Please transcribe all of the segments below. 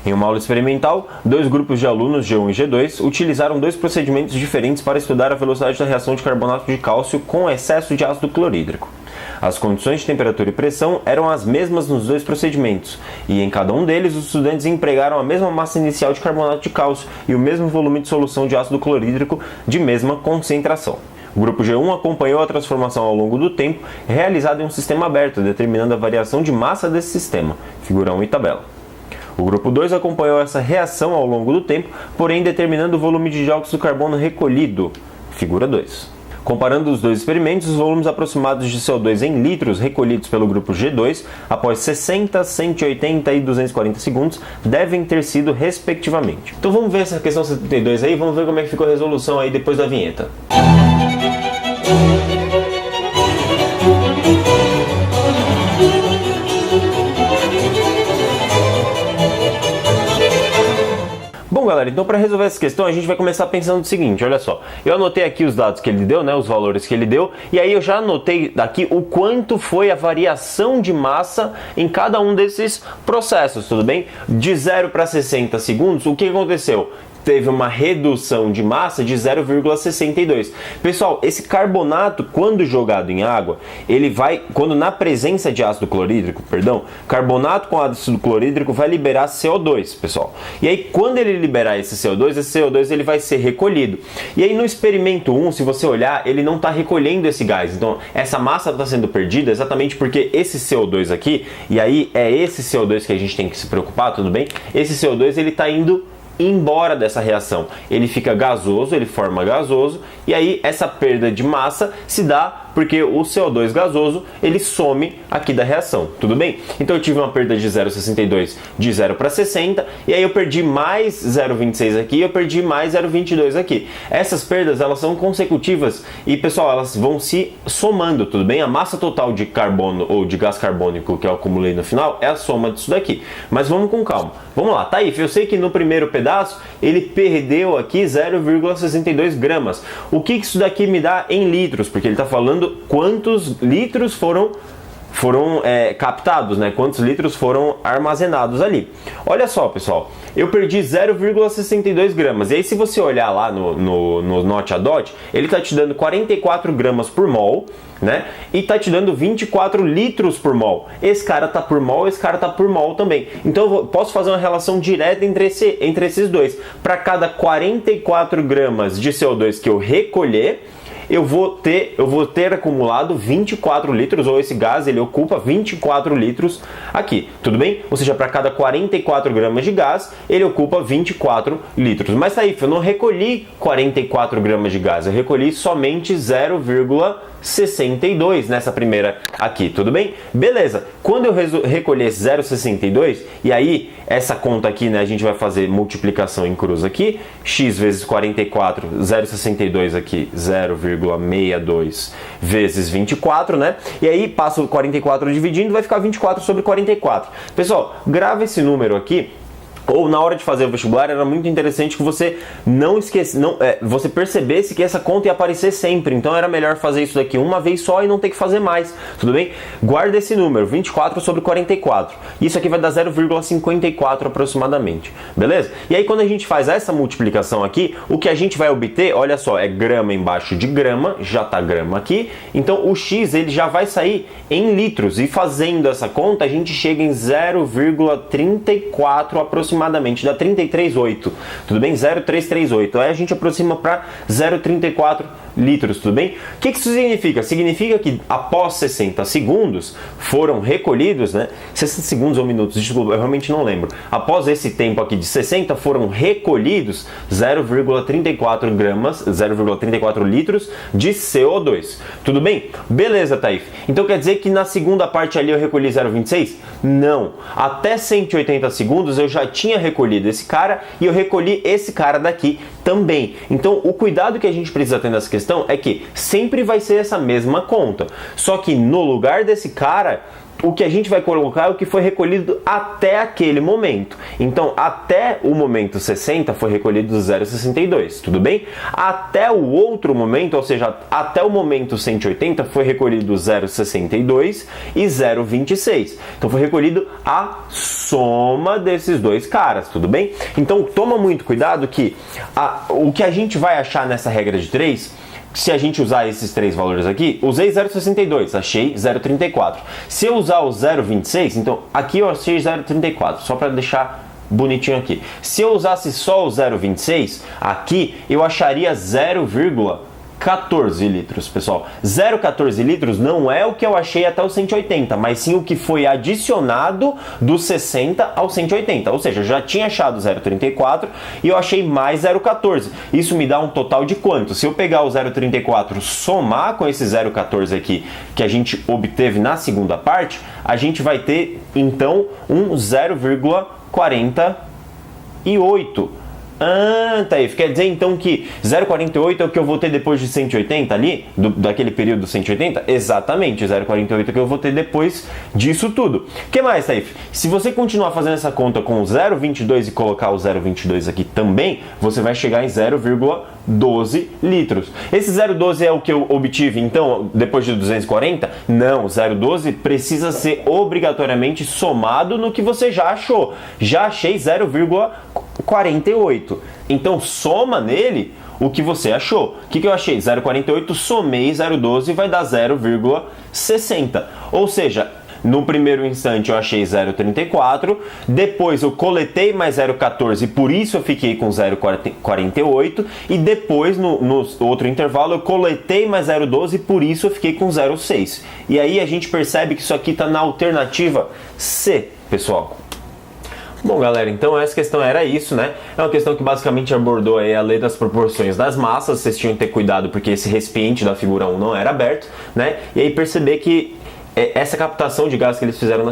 Em uma aula experimental, dois grupos de alunos, G1 e G2, utilizaram dois procedimentos diferentes para estudar a velocidade da reação de carbonato de cálcio com excesso de ácido clorídrico. As condições de temperatura e pressão eram as mesmas nos dois procedimentos, e em cada um deles os estudantes empregaram a mesma massa inicial de carbonato de cálcio e o mesmo volume de solução de ácido clorídrico de mesma concentração. O grupo G1 acompanhou a transformação ao longo do tempo, realizada em um sistema aberto, determinando a variação de massa desse sistema, figura 1 e tabela. O grupo 2 acompanhou essa reação ao longo do tempo, porém determinando o volume de dióxido de carbono recolhido, figura 2. Comparando os dois experimentos, os volumes aproximados de CO2 em litros recolhidos pelo grupo G2 após 60, 180 e 240 segundos devem ter sido respectivamente. Então vamos ver essa questão 72 aí, vamos ver como é que ficou a resolução aí depois da vinheta. Bom, galera, então para resolver essa questão a gente vai começar pensando o seguinte, olha só. Eu anotei aqui os dados que ele deu, né, os valores que ele deu, e aí eu já anotei aqui o quanto foi a variação de massa em cada um desses processos, tudo bem? De 0 para 60 segundos, o que aconteceu? Teve uma redução de massa de 0,62. Pessoal, esse carbonato, quando jogado em água, ele vai, quando na presença de ácido clorídrico, carbonato com ácido clorídrico vai liberar CO2, pessoal. E aí, quando ele liberar esse CO2 ele vai ser recolhido. E aí, no experimento 1, se você olhar, ele não está recolhendo esse gás. Então, essa massa está sendo perdida exatamente porque esse CO2 aqui, e aí é esse CO2 que a gente tem que se preocupar, tudo bem? Esse CO2, ele está indo embora dessa reação, ele fica gasoso, ele forma gasoso, e aí essa perda de massa se dá porque o CO2 gasoso ele some aqui da reação, tudo bem? Então eu tive uma perda de 0,62 de 0 para 60, e aí eu perdi mais 0,26 aqui, eu perdi mais 0,22 aqui. Essas perdas elas são consecutivas e, pessoal, elas vão se somando, tudo bem? A massa total de carbono ou de gás carbônico que eu acumulei no final é a soma disso daqui. Mas vamos com calma. Vamos lá, Taif, eu sei que no primeiro pedaço ele perdeu aqui 0,62 gramas. O que isso daqui me dá em litros? Porque ele está falando quantos litros foram captados, né? Quantos litros foram armazenados ali. Olha só, pessoal, eu perdi 0,62 gramas. E aí, se você olhar lá no Note a Dot, ele está te dando 44 gramas por mol, né? E está te dando 24 litros por mol. Esse cara tá por mol, esse cara tá por mol também. Então eu posso fazer uma relação direta entre esses dois. Para cada 44 gramas de CO2 que eu recolher, eu vou ter acumulado 24 litros, ou esse gás ele ocupa 24 litros aqui, tudo bem? Ou seja, para cada 44 gramas de gás, ele ocupa 24 litros. Mas Taif, eu não recolhi 44 gramas de gás, eu recolhi somente 0,62 nessa primeira aqui, tudo bem? Beleza, quando eu recolher 0,62, e aí essa conta aqui, né, a gente vai fazer multiplicação em cruz aqui, x vezes 44, 0,62 aqui, 0,62 vezes 24, né? E aí passo o 44 dividindo, vai ficar 24 sobre 44. Pessoal, grava esse número aqui, ou na hora de fazer o vestibular era muito interessante que você não esquecesse, você percebesse que essa conta ia aparecer sempre. Então era melhor fazer isso daqui uma vez só e não ter que fazer mais, tudo bem? Guarda esse número, 24 sobre 44. Isso aqui vai dar 0,54 aproximadamente, beleza? E aí quando a gente faz essa multiplicação aqui, o que a gente vai obter, olha só, é grama embaixo de grama, já tá grama aqui. Então o X ele já vai sair em litros, e fazendo essa conta a gente chega em 0,34 aproximadamente, dá 33,8, tudo bem? 0,338, aí a gente aproxima para 0,34 litros, tudo bem? O que isso significa? Significa que após 60 segundos foram recolhidos, né? 60 segundos ou minutos, desculpa, eu realmente não lembro. Após esse tempo aqui de 60 foram recolhidos 0,34 gramas, 0,34 litros de CO2, tudo bem? Beleza, Taif. Então quer dizer que na segunda parte ali eu recolhi 0,26? Não. Até 180 segundos eu já tinha recolhido esse cara e eu recolhi esse cara daqui também. Então o cuidado que a gente precisa ter nessa questão é que sempre vai ser essa mesma conta. Só que no lugar desse cara o que a gente vai colocar é o que foi recolhido até aquele momento. Então, até o momento 60 foi recolhido 0,62, tudo bem? Até o outro momento, ou seja, até o momento 180 foi recolhido 0,62 e 0,26. Então, foi recolhido a soma desses dois caras, tudo bem? Então, toma muito cuidado que o que a gente vai achar nessa regra de 3... Se a gente usar esses três valores aqui, usei 0,62, achei 0,34. Se eu usar o 0,26, então aqui eu achei 0,34, só para deixar bonitinho aqui. Se eu usasse só o 0,26, aqui eu acharia 0,14 litros, pessoal. 0,14 litros não é o que eu achei até o 180, mas sim o que foi adicionado do 60 ao 180. Ou seja, eu já tinha achado 0,34 e eu achei mais 0,14. Isso me dá um total de quanto? Se eu pegar o 0,34 somar com esse 0,14 aqui que a gente obteve na segunda parte, a gente vai ter então um 0,48. Taif, quer dizer então que 0,48 é o que eu vou ter depois de 180 ali, daquele período do 180? Exatamente, 0,48 é o que eu vou ter depois disso tudo. O que mais, Taif? Se você continuar fazendo essa conta com o 0,22 e colocar o 0,22 aqui também, você vai chegar em 0,12 litros. Esse 0,12 é o que eu obtive então depois de 240? Não, 0,12 precisa ser obrigatoriamente somado no que você já achou. Já achei 0,48. Então soma nele o que você achou. O que eu achei? 0,48, somei 0,12 vai dar 0,60. Ou seja, no primeiro instante eu achei 0,34, depois eu coletei mais 0,14, por isso eu fiquei com 0,48, e depois no outro intervalo eu coletei mais 0,12, por isso eu fiquei com 0,6. E aí a gente percebe que isso aqui está na alternativa C, pessoal. Bom, galera, então essa questão era isso, né? É uma questão que basicamente abordou aí a lei das proporções das massas. Vocês tinham que ter cuidado porque esse recipiente da figura 1 não era aberto, né? E aí perceber que essa captação de gás que eles fizeram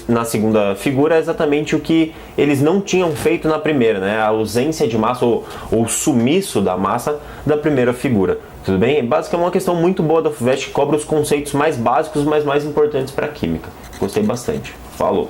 na segunda figura é exatamente o que eles não tinham feito na primeira, né? A ausência de massa ou sumiço da massa da primeira figura. Tudo bem? Basicamente é uma questão muito boa da FUVEST que cobra os conceitos mais básicos, mas mais importantes para a química. Gostei bastante. Falou!